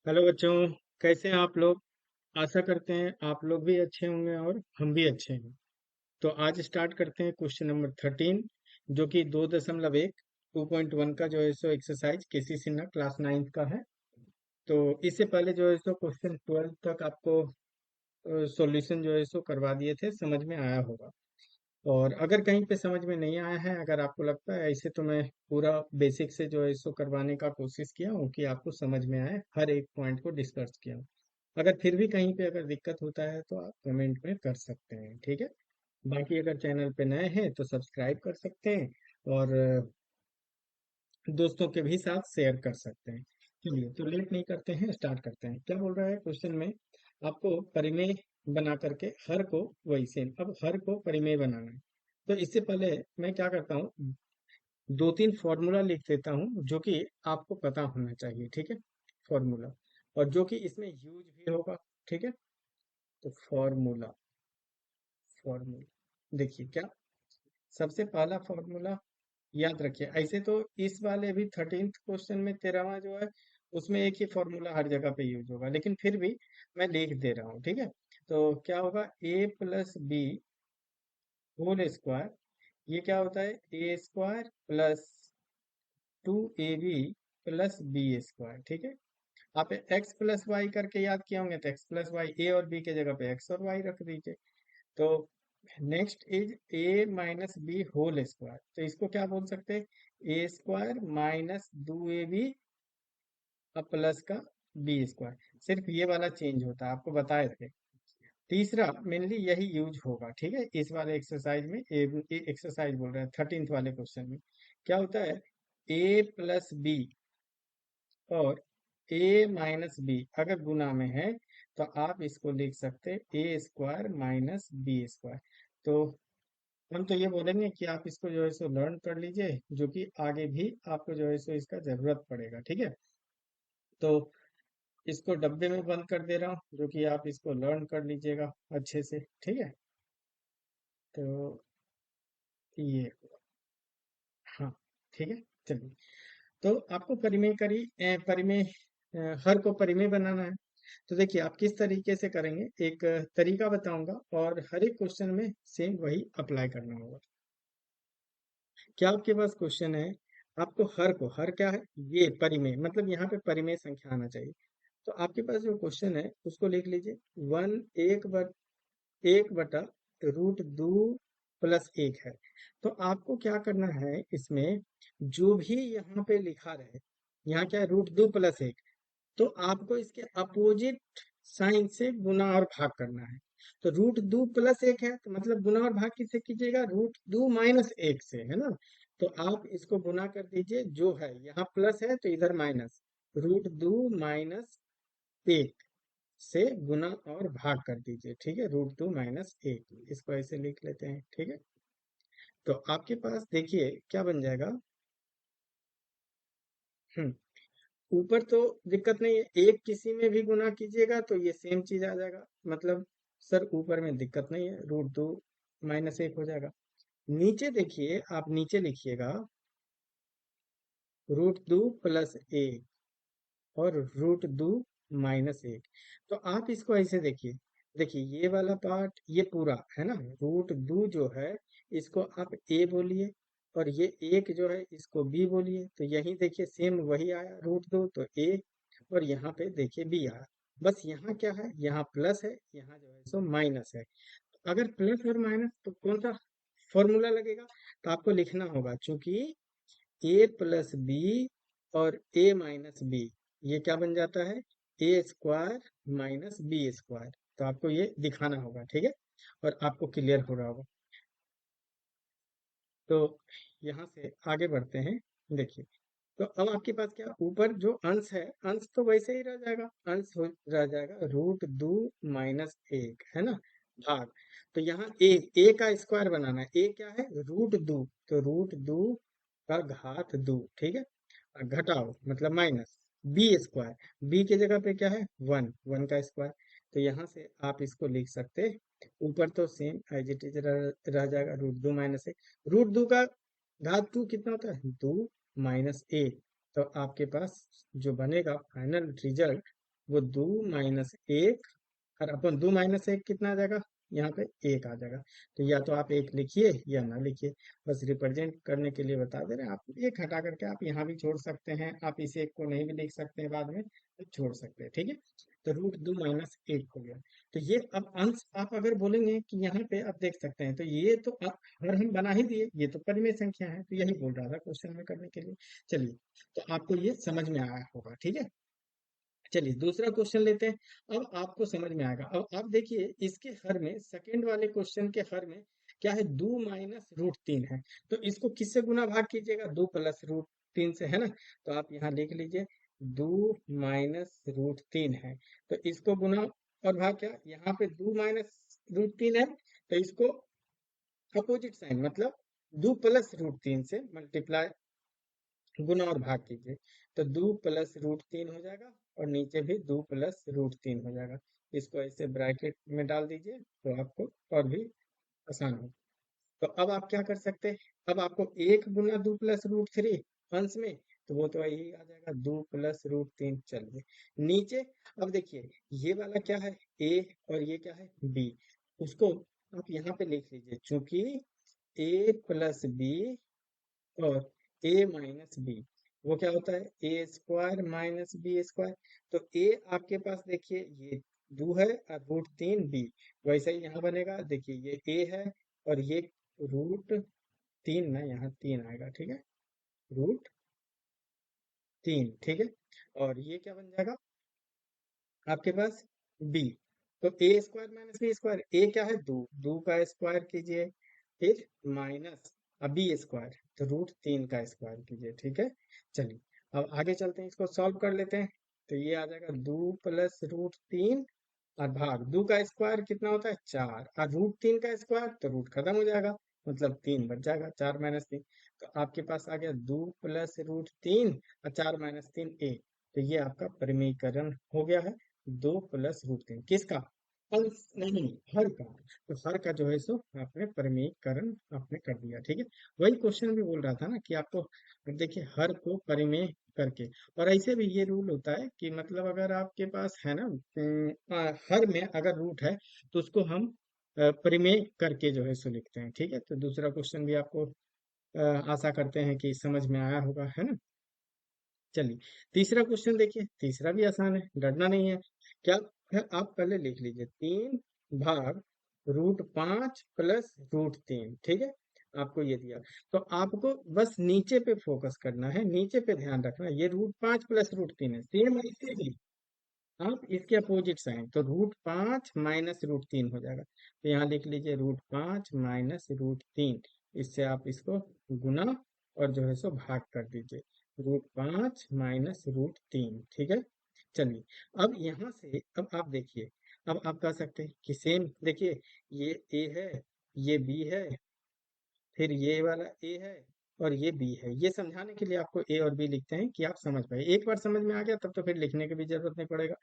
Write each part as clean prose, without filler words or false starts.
Hello बच्चों। कैसे हैं आप लोग? आशा करते हैं आप लोग भी अच्छे होंगे और हम भी अच्छे हैं। तो आज स्टार्ट करते हैं क्वेश्चन नंबर 13, जो कि 2.1 2.1 का जो है सो एक्सरसाइज केसी सिन्हा क्लास 9th का है। तो इससे पहले जो है सो क्वेश्चन 12 तक आपको सॉल्यूशन जो है सो करवा दिए थे, समझ में आया होगा। और अगर कहीं पे समझ में नहीं आया है, अगर आपको लगता है ऐसे, तो मैं पूरा बेसिक से जो है इसको करवाने का कोशिश किया हूँ कि आपको समझ में आए, हर एक पॉइंट को डिस्कस किया हूँ। अगर फिर भी कहीं पे अगर दिक्कत होता है तो आप कमेंट में कर सकते हैं, ठीक है। बाकी अगर चैनल पे नए हैं तो सब्सक्राइब कर सकते हैं और दोस्तों के भी साथ शेयर कर सकते हैं। चलिए, तो लेट नहीं करते हैं, स्टार्ट करते हैं। क्या बोल रहा है क्वेश्चन में? आपको परिमेय बना करके हर को, वही सेम, अब हर को परिमेय बनाना है। तो इससे पहले मैं क्या करता हूँ, दो तीन फॉर्मूला लिख देता हूँ जो कि आपको पता होना चाहिए, ठीक है। फॉर्मूला, और जो कि इसमें यूज भी होगा, ठीक है। तो फॉर्मूला, फॉर्मूला देखिए क्या, सबसे पहला फॉर्मूला याद रखिए। ऐसे तो इस वाले भी 13th क्वेश्चन में 13वां जो है, उसमें एक ही फॉर्मूला हर जगह पे यूज होगा, लेकिन फिर भी मैं लिख दे रहा हूँ, ठीक है। तो क्या होगा, A plus B whole square, ये क्या होता है, A square plus 2ab plus B square, ठीक है। आप एक्स प्लस वाई करके याद किए होंगे, तो एक्स प्लस वाई, ए और बी के जगह पे एक्स और वाई रख दीजिए। तो next is a minus b whole square, तो इसको क्या बोल सकते हैं, ए स्क्वायर माइनस 2ab अब प्लस का बी स्क्वायर। सिर्फ ये वाला चेंज होता है, आपको बताए थे। तीसरा मेनली यही यूज होगा, ठीक है, इस वाले एक्सरसाइज में। एक्सरसाइज बोल रहे हैं 13th वाले क्वेश्चन में। क्या होता है, ए प्लस बी और ए माइनस बी अगर गुना में है, तो आप इसको लिख सकते हैं ए स्क्वायर माइनस बी स्क्वायर। तो हम तो ये बोलेंगे कि आप इसको जो है सो लर्न कर लीजिए, जो कि आगे भी आपको जो है सो इसका जरूरत पड़ेगा, ठीक है। तो इसको डब्बे में बंद कर दे रहा हूँ, जो कि आप इसको लर्न कर लीजिएगा अच्छे से, ठीक है। तो ये, हाँ, ठीक है। चलिए, तो आपको परिमेय परिमेय हर को परिमेय बनाना है। तो देखिए आप किस तरीके से करेंगे, एक तरीका बताऊंगा, और हर एक क्वेश्चन में सेम वही अप्लाई करना होगा। क्या आपके पास क्वेश्चन है, आपको हर को, हर क्या है, ये परिमेय, मतलब यहाँ पे परिमेय संख्या आना चाहिए। तो आपके पास जो क्वेश्चन है उसको लिख लीजिए, वन एक बटा रूट दो प्लस एक है। तो आपको क्या करना है इसमें, जो भी यहाँ पे लिखा रहे, यहाँ क्या है, रूट दो प्लस एक, तो आपको इसके अपोजिट साइन से गुना और भाग करना है। तो रूट दो प्लस एक है, तो मतलब गुना और भाग किससे कीजिएगा, रूट दो माइनस एक से, है ना। तो आप इसको गुना कर दीजिए, जो है यहाँ प्लस है तो इधर माइनस, रूट दो माइनस एक से गुना और भाग कर दीजिए, ठीक है, रूट दो माइनस एक, इसको ऐसे लिख लेते हैं, ठीक है। तो आपके पास देखिए क्या बन जाएगा। ऊपर तो दिक्कत नहीं है, एक किसी में भी गुना कीजिएगा तो ये सेम चीज आ जाएगा, मतलब सर ऊपर में दिक्कत नहीं है, रूट दो माइनस एक हो जाएगा। नीचे देखिए, आप नीचे लिखिएगा रूट दो प्लस एक और रूट दो माइनस एक। तो आप इसको ऐसे देखिए, देखिए ये वाला पार्ट ये पूरा है ना, रूट दो जो है इसको आप ए बोलिए, और ये एक जो है इसको बी बोलिए। तो यही देखिए सेम वही आया, रूट दो तो ए, और यहाँ पे देखिए बी आया। बस यहाँ क्या है, यहाँ प्लस है, यहाँ जो है सो माइनस है। अगर प्लस और माइनस तो कौन सा फॉर्मूला लगेगा, तो आपको लिखना होगा, चूंकि ए प्लस बी और ए माइनस बी, ये क्या बन जाता है, A square minus B square. तो आपको ये दिखाना होगा, ठीक है, और आपको क्लियर हो रहा होगा। तो यहाँ से आगे बढ़ते हैं। देखिए, तो अब आपके पास क्या, ऊपर जो अंश है, अंश तो वैसे ही रह जाएगा, रह जाएगा रूट दो माइनस एक, है ना, भाग। तो यहाँ ए का स्क्वायर बनाना है, ए क्या है, रूट दो, तो रूट दो का घात दो, ठीक है। और घटाओ मतलब माइनस बी स्क्वायर, बी की जगह पे क्या है, वन, वन का स्क्वायर। तो यहाँ से आप इसको लिख सकते हैं, ऊपर तो सेम एज इट इज रह जाएगा, रूट दो माइनस एक। रूट दो का घात टू कितना होता है, दो माइनस एक। तो आपके पास जो बनेगा फाइनल रिजल्ट, वो 2 - 1, और अपन 2 - 1 कितना आ जाएगा, यहाँ पे 1 आ जाएगा। तो या तो आप 1 लिखिए या ना लिखिए, बस रिप्रेजेंट करने के लिए बता दे रहे हैं। आप 1 हटा करके आप यहाँ भी छोड़ सकते हैं, आप इस 1 को नहीं भी लिख सकते हैं बाद में, तो छोड़ सकते हैं, ठीक है। तो √2 - 1 हो गया। तो ये अब अंश आप अगर बोलेंगे कि यहाँ पे आप देख सकते हैं, तो ये तो अगर हम बना ही दिए, ये तो परिमेय संख्या है, तो यही बोल रहा था क्वेश्चन में करने के लिए। चलिए, तो आपको ये समझ में आया होगा, ठीक है। चलिए दूसरा क्वेश्चन लेते हैं। अब आपको समझ में आएगा। अब आप देखिए, इसके हर में, सेकंड वाले क्वेश्चन के हर में क्या है, 2 - √3 है। तो इसको किससे गुना भाग कीजिएगा, 2 + √3 से, है ना। तो आप यहाँ लिख लीजिए 2 - √3 है। तो इसको गुना और भाग, क्या यहाँ पे 2 - √3 है, तो इसको अपोजिट साइन, मतलब 2 + √3 से मल्टीप्लाई, गुना और भाग कीजिए। तो 2 + √3 हो जाएगा, और नीचे भी 2 + √3 हो जाएगा। इसको ऐसे ब्रैकेट में डाल दीजिए, तो आपको और भी आसान हो। तो अब आप क्या कर सकते हैं, अब आपको 1 × 2 + √3 अंश में, तो वो तो यही आ जाएगा 2 + √3। चलिए नीचे, अब देखिए ये वाला क्या है, ए, और ये क्या है, बी। उसको आप यहाँ पे लिख लीजिए, चूंकि a + b और a - b, वो क्या होता है, a² - b²। तो a आपके पास देखिए ये 2 है, और √3 b, वैसे ही यहाँ बनेगा। देखिए ये a है, और ये √3 ना, यहाँ 3 आएगा, ठीक है, √3, ठीक है। और ये क्या बन जाएगा आपके पास, b। तो a² - b², a क्या है, 2, 2 का स्क्वायर कीजिए, फिर माइनस, अब b², तो √3 का स्क्वायर कीजिए, ठीक है। चलिए अब आगे चलते हैं, इसको सॉल्व कर लेते हैं। तो ये आ जाएगा 2 + √3, और भाग 2 का स्क्वायर कितना होता है, 4, और √3 का स्क्वायर, तो रूट खत्म हो जाएगा, मतलब 3 बच जाएगा, 4 - 3। तो आपके पास आ गया 2 + √3 और 4 - 3 a। तो ये आपका परिमीकरण हो गया है, 2 + √3 किसका, अंश नहीं, हर का। तो हर का जो है सो आपने परिमेयकरण आपने कर दिया, ठीक है। वही क्वेश्चन भी बोल रहा था ना कि आपको, देखिए हर को परिमेय करके, और ऐसे भी ये रूल होता है कि मतलब अगर आपके पास है ना, हर में अगर रूट है, तो उसको हम परिमेय करके जो है सो लिखते हैं, ठीक है। तो दूसरा क्वेश्चन भी आपको आशा करते हैं कि समझ में आया होगा, है ना। चलिए तीसरा क्वेश्चन देखिए, तीसरा भी आसान है, डरना नहीं है। क्या है, आप पहले लिख लीजिए 3 भाग √5 + √3, ठीक है। आपको ये दिया, तो आपको बस नीचे पे फोकस करना है, नीचे पे ध्यान रखना है। ये √5 + √3 है, सेम ऐसे ही आप इसके अपोजिट साइन, तो √5 - √3 हो जाएगा। तो यहाँ लिख लीजिए √5 - √3। इससे आप इसको गुना और जो है सो भाग कर दीजिए, √5 - √3, ठीक है। चलिए अब यहाँ से, अब आप देखिए, अब आप कह सकते हैं कि सेम, देखिए ये a है, ये b है, फिर ये वाला ए है, और ये बी है। ये समझाने के लिए आपको ए और बी लिखते हैं कि आप समझ पाए। एक बार समझ में आ गया तब तो फिर लिखने की भी जरूरत नहीं पड़ेगा।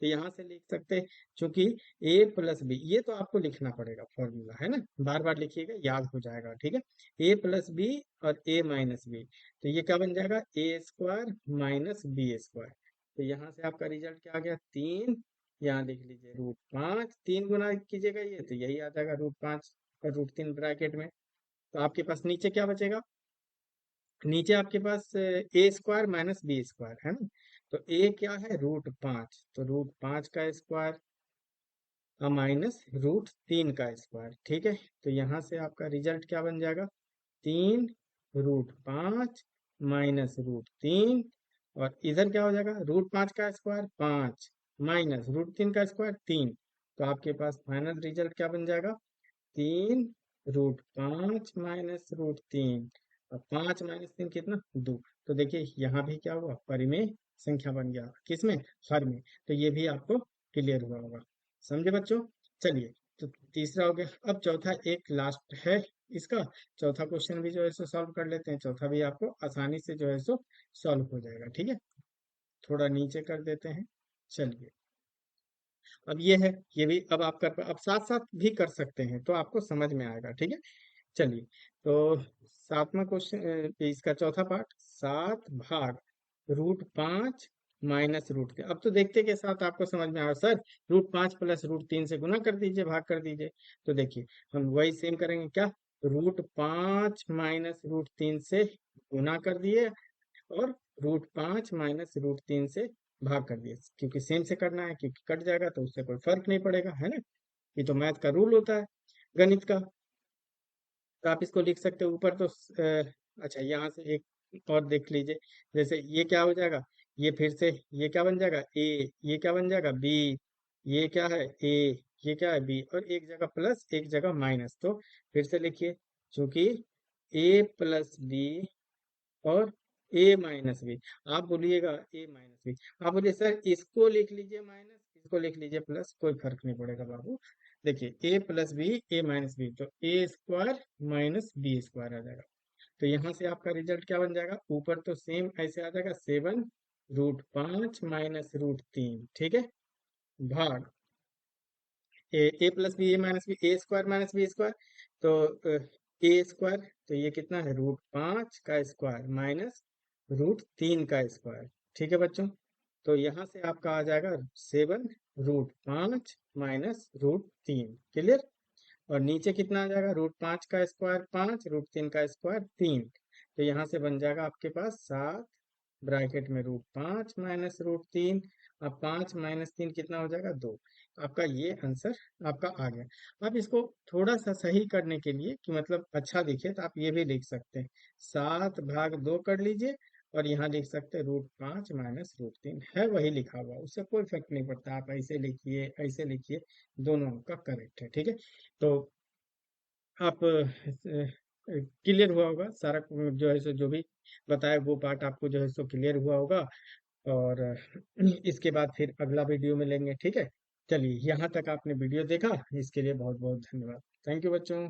तो यहाँ से लिख सकते हैं, चूंकि a + b, ये तो आपको लिखना पड़ेगा फॉर्मूला, है ना, बार बार लिखिएगा, याद हो जाएगा, ठीक है। a + b और a - b, तो ये क्या बन जाएगा, a² - b²। तो यहाँ से आपका रिजल्ट क्या आ गया, 3। यहाँ लिख लीजिए √5, 3 गुना कीजिएगा ये, तो यही आ जाएगा √5 और √3 ब्रैकेट में। तो आपके पास नीचे क्या बचेगा, नीचे आपके पास a² - b² है ना। तो a क्या है, √5, तो √5 का स्क्वायर -√3 का स्क्वायर, ठीक है। तो यहाँ से आपका रिजल्ट क्या बन जाएगा, 3 √5 -√3, और इधर क्या हो जाएगा, √5 का स्क्वायर 5, -√3 का स्क्वायर 3। तो आपके पास फाइनल रिजल्ट क्या बन जाएगा, 3 √5 -√3, और 5 - 3 कितना, 2। तो देखिए यहाँ भी क्या हुआ, परिमेय संख्या बन गया, किसमें, हर में। तो ये भी आपको क्लियर हुआ होगा, समझे बच्चों। चलिए, तो तीसरा हो गया। अब चौथा एक लास्ट है इसका, चौथा क्वेश्चन भी जो है सो सॉल्व कर लेते हैं। चौथा भी आपको आसानी से जो है सो सॉल्व हो जाएगा, ठीक है। थोड़ा नीचे कर देते हैं। चलिए अब ये है, ये भी अब आप कर, अब साथ साथ भी कर सकते हैं, तो आपको समझ में आएगा, ठीक है। चलिए, तो सातवां क्वेश्चन, इसका चौथा पार्ट, 7 भाग √5 -√3। अब तो देखते के साथ आपको समझ में आया सर, √5 प्लस √3 से गुना कर दीजिए, भाग कर दीजिए। तो देखिए हम वही सेम करेंगे, क्या, √5 -√3 से गुना कर दिए और √5 -√3 से भाग कर दिए, क्योंकि सेम से करना है, क्योंकि कट जाएगा तो उससे कोई फर्क नहीं पड़ेगा, है ना। ये तो मैथ का रूल होता है, गणित का। तो आप इसको लिख सकते हो ऊपर तो अच्छा, यहाँ से एक और देख लीजिए। जैसे ये क्या हो जाएगा, ये फिर से ये क्या बन जाएगा, ए, ये क्या बन जाएगा, बी, ये क्या है, ए, ये क्या है, बी, और एक जगह प्लस एक जगह माइनस। तो फिर से लिखिए, चूंकि ए प्लस बी और ए माइनस बी। आप बोलिएगा ए माइनस बी, आप बोलिए सर इसको लिख लीजिए माइनस, इसको लिख लीजिए प्लस, कोई फर्क नहीं पड़ेगा बाबू। देखिए ए प्लस बी, ए माइनस बी, तो ए स्क्वायर माइनस बी स्क्वायर आ जाएगा। तो यहाँ से आपका रिजल्ट क्या बन जाएगा, ऊपर तो सेम ऐसे आ जाएगा, 7√5 -√3, ठीक है, भाग ए प्लस बी, ए माइनस बी, ए स्क्वायर माइनस बी स्क्वायर। तो ए स्क्वायर, तो ये कितना है, √5 का स्क्वायर माइनस √3 का स्क्वायर। ठीक है बच्चों, तो यहाँ से आपका आ जाएगा 7√5 -√3, क्लियर। और नीचे कितना आ जाएगा, √5 का स्क्वायर 5, √3 का स्क्वायर 3। तो यहाँ से बन जाएगा आपके पास 7, ब्रैकेट में √5 -√3। अब 5 - 3 कितना हो जाएगा, 2। आपका ये आंसर आपका आ गया। अब इसको थोड़ा सा सही करने के लिए कि मतलब अच्छा दिखे, तो आप ये भी लिख सकते हैं, 7/2 कर लीजिए और यहाँ लिख सकते हैं √5 -√3, है वही लिखा हुआ, उससे कोई फर्क नहीं पड़ता, आप ऐसे लिखिए ऐसे लिखिए, दोनों आपका करेक्ट है, ठीक है। तो आप क्लियर हुआ होगा सारा, जो है सो जो भी बताया वो पार्ट आपको जो है सो क्लियर हुआ होगा। और इसके बाद फिर अगला वीडियो में लेंगे, ठीक है। चलिए, यहाँ तक आपने वीडियो देखा, इसके लिए बहुत बहुत धन्यवाद। थैंक यू बच्चों।